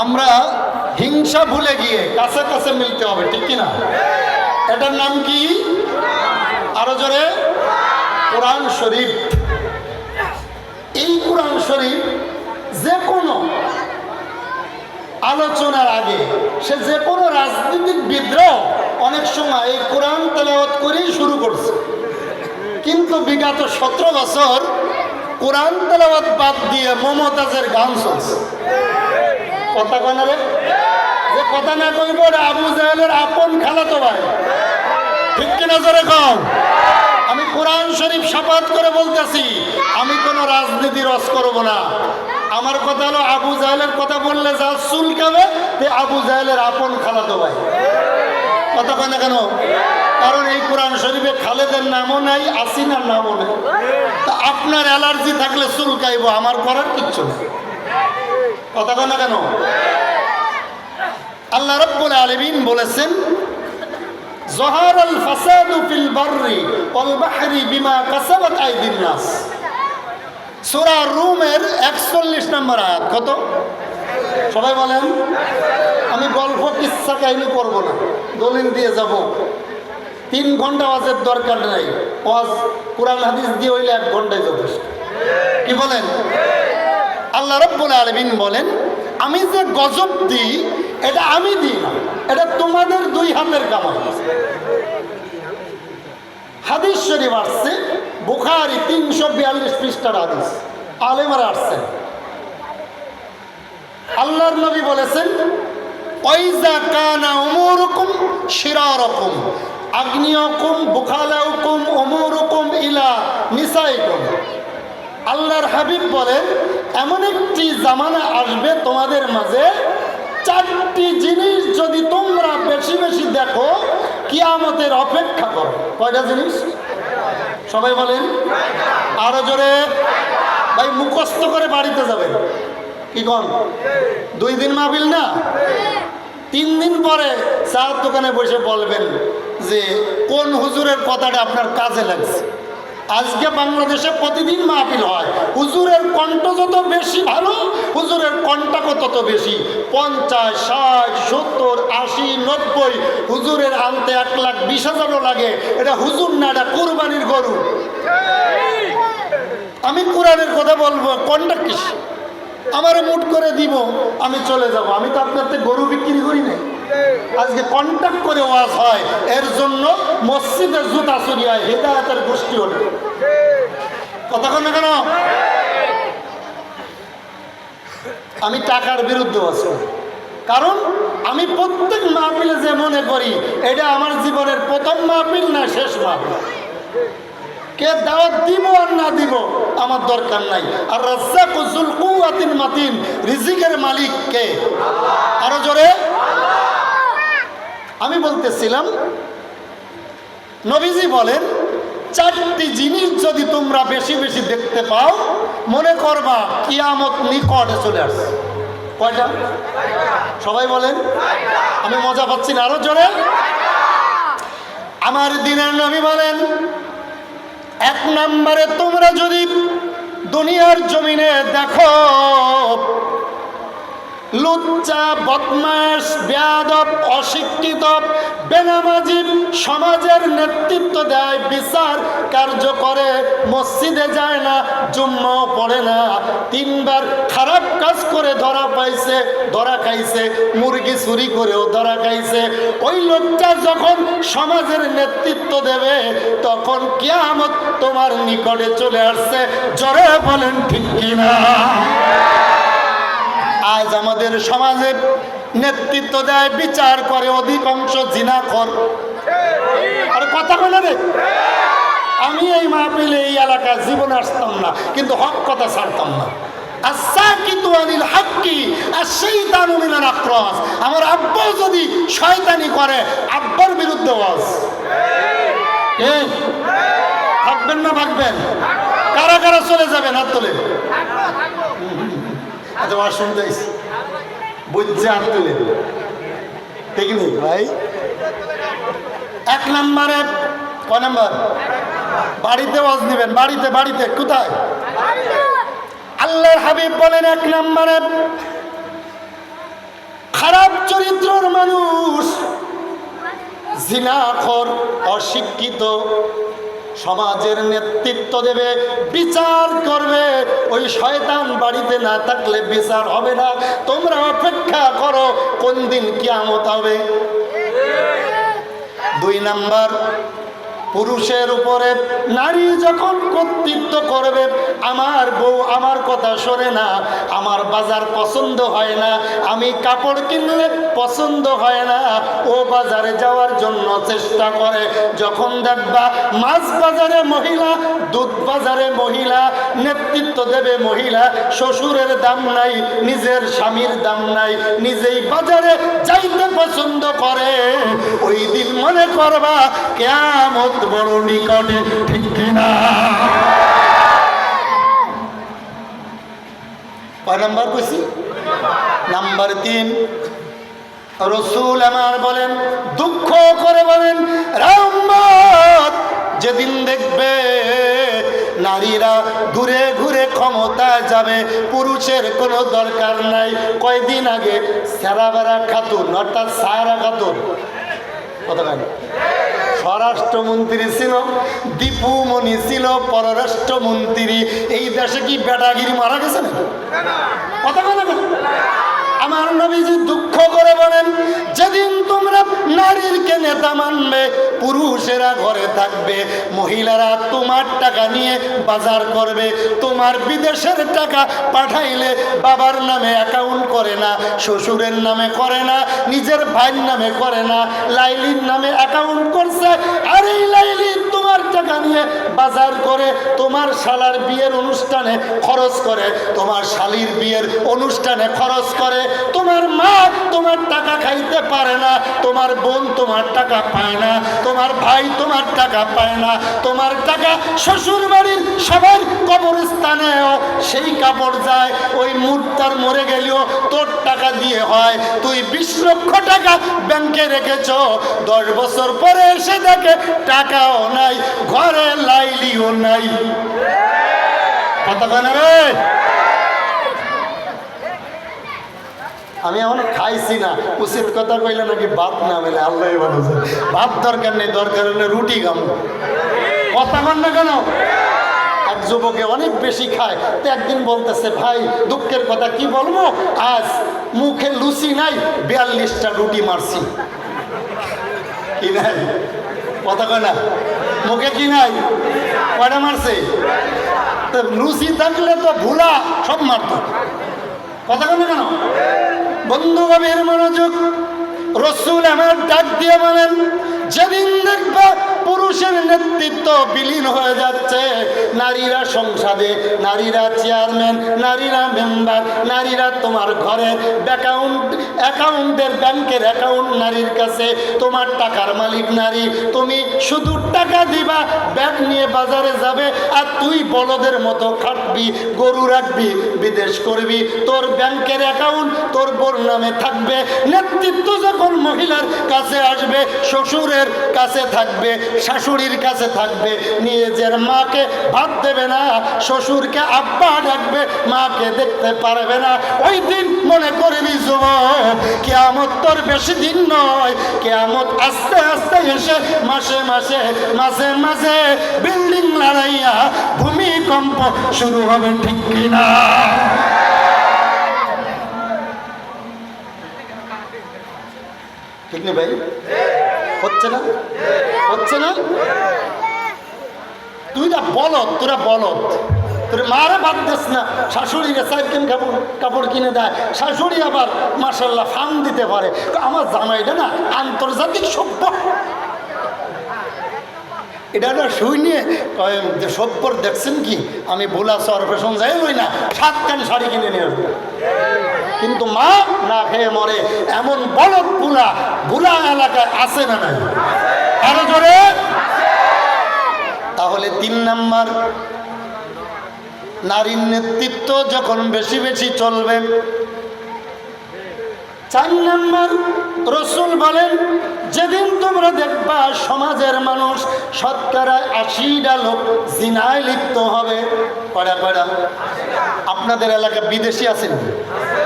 আমরা হিংসা ভুলে গিয়ে কাছে কাছে মিলতে হবে, ঠিক কিনা? এটার নাম কি? আরো জোরে, কোরআন শরীফ। এই কোরআন শরীফ যে কোনো আলোচনার আগে সে যে কোনো রাজনৈতিক বিদ্রোহ অনেক সময় এই কোরআন তেলাওয়াত করেই শুরু করছে, কিন্তু বিগত 17 বছর কোরআন তেলাওয়াত বাদ দিয়ে মমতাজের গান চলছে। কথা কয় না রে? যে কথা না কইব আবু জাহেলের আপন খালাতো ভাই, ঠিক কিনা জোরে কও? আমি কোরআন শরীফ শপথ করে বলতেছি, আমি কোনো রাজনীতি রস করব না। আমার কথা হলো আবু জাহেলের কথা বললে যা চুলকাবে তে আবু জাহেলের আপন খালাতো ভাই। কথা কয় না কেন? কারণ এই কোরআন শরীফে খালেদের নামও নাই, আসিনার নামও নেই। তা আপনার অ্যালার্জি থাকলে চুলকাইব, আমার করার কিচ্ছু নেই। কথা কয় না কেন? আল্লাহ রাব্বুল আলামিন বলেছেন, যহারাল ফাসাদু ফিল বাররি ওয়াল বাহরি বিমা কাসাবাত আইদিন নাস। সূরা রুমের 41 নম্বর আয়াত। কত? সবাই বলেন। আমি গল্প কিচ্ছা কাহিনী করব না, দলিল দিয়ে যাব। 3 ঘন্টা ওয়াজের দরকার নাই, ওয়াজ কোরআন হাদিস দিয়ে হইলে 1 ঘন্টায় যথেষ্ট। কি বলেন? আল্লাহ রাব্বুল আলামিন বলেন, আমি যে গজব দিই এটা আমি দিই না, এটা তোমাদের 2 হাতের কামাই। হাদিস শরীফ আসছে, বুখারী 342 পৃষ্ঠার হাদিস, আলেমরা আসছেন। আল্লাহর নবী বলেছেন, ওয়াইজা কানা উমুরুকুম শিরারকুম আগনিয়াকুম বুখালাউকুম উমুরুকুম ইলা নিসাইকুম। আল্লাহর হাবিব বলেন, এমন একটি জামানা আসবে তোমাদের মাঝে, 4টি জিনিস যদি তোমরা বেশি বেশি দেখো কিয়ামতের অপেক্ষা করো। কয়টা জিনিস? সবাই বলেন আরো জোরে। ভাই মুখস্থ করে বাড়িতে যাবেন। কি কন? 2 দিন মাহফিল না, 3 দিন পরে চার দোকানে বসে বলবেন যে কোন হুজুরের কথাটা আপনার কাজে লাগছে। আজকে বাংলাদেশে প্রতিদিন মাহফিল হয়, হুজুরের কণ্ঠ যত বেশি ভালো, হুজুরের কণ্ঠাকও তত বেশি। 50, 60, 70, 80, 90 হুজুরের আনতে 1,20,000 লাগে। এটা হুজুর না, এটা কুরবানির গরু। আমি কোরআনের কথা বলবো, কণ্ঠা কিস আমারে মুট করে দিব, আমি চলে যাব। আমি তো আপনার গরু বিক্রি করি না। আজকে কন্ট্যাক্ট করে ওয়াজ হয়, এর জন্য মসজিদের জুতা চুরি হয়, হেদায়েতের গোষ্ঠী ওঠে। কথা কন না কেন? আমি টাকার বিরুদ্ধে আছি, কারণ আমি প্রত্যেক মাহফিলে যে মনে করি এটা আমার জীবনের প্রথম মাহফিল না শেষ মাহফিল। কে দাওয়াত দিব আর না দিব আমার দরকার নাই। আর রাজ্জাকু যুল কুওয়াতিল মাতিন, রিজিকের মালিক কে? আরো জোরে। আমি বলতেছিলাম, নবীজি বলেন, 4টি জিনিস যদি তোমরা বেশি বেশি দেখতে পাও, মনে করবা কিয়ামত নিকটে চলে আসছে। কয়টা? সবাই বলেন। আমি মজা পাচ্ছি না, আরো জোরে। আমার দিনের নবী বলেন, 1 নম্বরে তোমরা যদি দুনিয়ার জমিনে দেখো লুচ্চা, বদমাশ, বেয়াদব, অশিক্ষিত, বেনামাজি সমাজের নেতৃত্ব দেয়, বিচার কার্য করে, মসজিদে যায় না, জুম্মাও পড়ে না, 3 বার খারাপ কাজ করে ধরা পাইছে, ধরা খাইছে, মুরগি চুরি করেও ধরা খাইছে, ওই লোকটা যখন সমাজের নেতৃত্ব দেবে তখন কিয়ামত তোমার নিকটে চলে আসছে। জোরে বলেন ঠিক কিনা? আজ আমাদের সমাজে নেতৃত্ব দেয়, বিচার করে অধিকাংশ জিনাখোর। আর কথা বলে রে, আমি এই মাহফিলে এই এলাকায় জীবন আসতাম না, কিন্তু হক কথা ছাড়তাম না। আমার আব্বা যদি শয়তানি করে, আব্বার বিরুদ্ধে ওয়াজ। থাকবেন না ভাগবেন? কারা কারা চলে যাবেন হাত তোলে। আচ্ছা ওয়াজ শুনতে বুঝছে, হাত তোলে। ঠিক নেই ভাই? 1 নম্বরে, কয় নম্বর? বাড়িতে ওয়াজ নেবেন, বাড়িতে। বাড়িতে কোথায়? আল্লাহর হাবিব বলেন 1 নম্বরে চরিত্রের মানুষ, জিনাখোর, অশিক্ষিত, সমাজের নেতৃত্ব দেবে, বিচার করবে। ওই শয়তান বাড়িতে না থাকলে বিচার হবে না। তোমরা অপেক্ষা করো কোন দিন কিয়ামত হবে। 2 নাম্বার, পুরুষের উপরে নারী যখন কর্তৃত্ব করবে, আমার বউ আমার কথা শোনে না, আমার বাজার পছন্দ হয় না, আমি কাপড় কিনলে পছন্দ হয় না, ও বাজারে যাওয়ার জন্য চেষ্টা করে। যখন দেখবা মাছ বাজারে মহিলা, দুধ বাজারে মহিলা, নেতৃত্ব দেবে মহিলা, শ্বশুরের দাম নাই, নিজের স্বামীর দাম নাই, নিজেই বাজারে যাইতে পছন্দ করে, ওই দিন মনে করবা কিয়ামত বড় নিকটে, ঠিক কিনা? কয় নাম্বার কইছি? নাম্বার 3, রসুল আমার বলেন, দুঃখ করে বলেন, রহমত যেদিন দেখবে নারীরা ঘুরে ঘুরে ক্ষমতায় যাবে, পুরুষের কোনো দরকার নাই। কয়দিন আগে সারাবারা খাতুন, অর্থাৎ সায়রা খাতুন, কথা বলেন, স্বরাষ্ট্রমন্ত্রী ছিল, দীপুমণি ছিল পররাষ্ট্রমন্ত্রী। এই দেশে কি বেটাগিরি মারা গেছে না? কথা বলেন। আমার নবীজি দুঃখ করে বলেন, যেদিন তোমরা নারীরকে নেতা মানবে, পুরুষেরা ঘরে থাকবে, মহিলারা তোমার টাকা নিয়ে বাজার করবে। তোমার বিদেশের টাকা পাঠাইলে বাবার নামে অ্যাকাউন্ট করে না, শ্বশুরের নামে করে না, নিজের ভাইয়ের নামে করে না, লাইলির নামে অ্যাকাউন্ট করছে। আর এই লাইলি তোমার টাকা নিয়ে বাজার করে তোমার শালার বিয়ের অনুষ্ঠানে খরচ করে, তোমার শালির বিয়ের অনুষ্ঠানে খরচ করে। তোমার মা তোমার টাকা খাইতে পারে না, তোমার বোন তোমার টাকা পায় না, তোমার ভাই তোমার টাকা পায় না, তোমার টাকা শ্বশুর বাড়ির সবার কবরস্থানেও সেই কাপড় যায়। ওই মুর্তার মরে গেলেও তোর টাকা দিয়ে হয়। তুই 20 লক্ষ টাকা ব্যাংকে রেখেছ, 10 বছর পরে এসে দেখে টাকাও নাই, ঘরে লাইলিও নাই। কথা কেন রে? আমি এখন খাইছি না, উচিত কথা কইলে নাকি ভাত না মেলে, আল্লাহ ভালো জানে। ভাত দরকার নেই, দরকার হলে রুটি খাবো। কথা কন না কেন? এক যুবকে অনেক বেশি খায়, তো একদিন বলতেছে, ভাই দুঃখের কথা কি বলবো, আজ মুখে লুচি নাই, 42টা রুটি মারছি। কি নাই? কথা কয় না, মুখে কি নাই, কয়টা মারছে? তো লুচি থাকলে তো ভুলা সব মারত। কথা কয় না কেন? বন্ধু গভীর মনোযোগ, রসুল আমার ডাক দিয়ে বলেন, যেদিন দেখবা পুরুষের নেতৃত্ব বিলীন হয়ে যাচ্ছে, নারীরা সংসদে, নারীরা চেয়ারম্যান, নারীরা মেম্বার, নারীরা তোমার ঘরের অ্যাকাউন্টের ব্যাংকের অ্যাকাউন্ট নারীর কাছে, তোমার টাকার মালিক নারী, তুমি শুধু টাকা দিবা, ব্যাগ নিয়ে বাজারে যাবে, আর তুই বলদের মতো খাটবি, গরু রাখবি, বিদেশ করবি, তোর ব্যাংকের অ্যাকাউন্ট তোর বোর নামে থাকবে। নেতৃত্ব যখন মহিলার কাছে আসবে, শ্বশুরের কাছে থাকবে, শাশুড়ির কাছে থাকবে, নিজের মাকে ভাত দেবে না, শ্বশুরকে আব্বা ডাকবে, মাকে দেখতে পারবে না। ওই দিন মনে করবি যুবক, কিয়ামত তোর বেশি দিন নয়, কিয়ামত আস্তে আস্তে এসে মাসে মাসে মাঝে মাঝে বিল্ডিং লড়াইয়া ভূমিকম্প শুরু হবে, ঠিক কিনা? ঠিক নেই ভাই? হচ্ছে না? হচ্ছে না? তুই না বলদ, তোরা বলদ, তোর মারা বাদ দিস না, শাশুড়িকে সাইকেল কাপড় কিনে দেয়, শাশুড়ি আবার মাশাল্লাহ ফান দিতে পারে। আমার জামাইটা না আন্তর্জাতিক সভ্য, এটা না শুই নিয়ে যে সভ্যর দেখছেন কি, আমি ভোলা সরফেশন যাই লই না, 7 খান শাড়ি কিনে নিয়ে আসবো, কিন্তু মা না খেয়ে মরে। এমন বলদ ভুলা এলাকায় আছে না নাই? আরো জোরে। তাহলে 3 নাম্বার, নারীর নেতৃত্ব যখন বেশি বেশি চলবে। 4 নাম্বার, রসুল বলেন, যেদিন তোমরা দেখবা সমাজের মানুষ 80% লোক জিনায় লিপ্ত হবে। কয়টা? আপনাদের এলাকায় বিদেশি আছেন?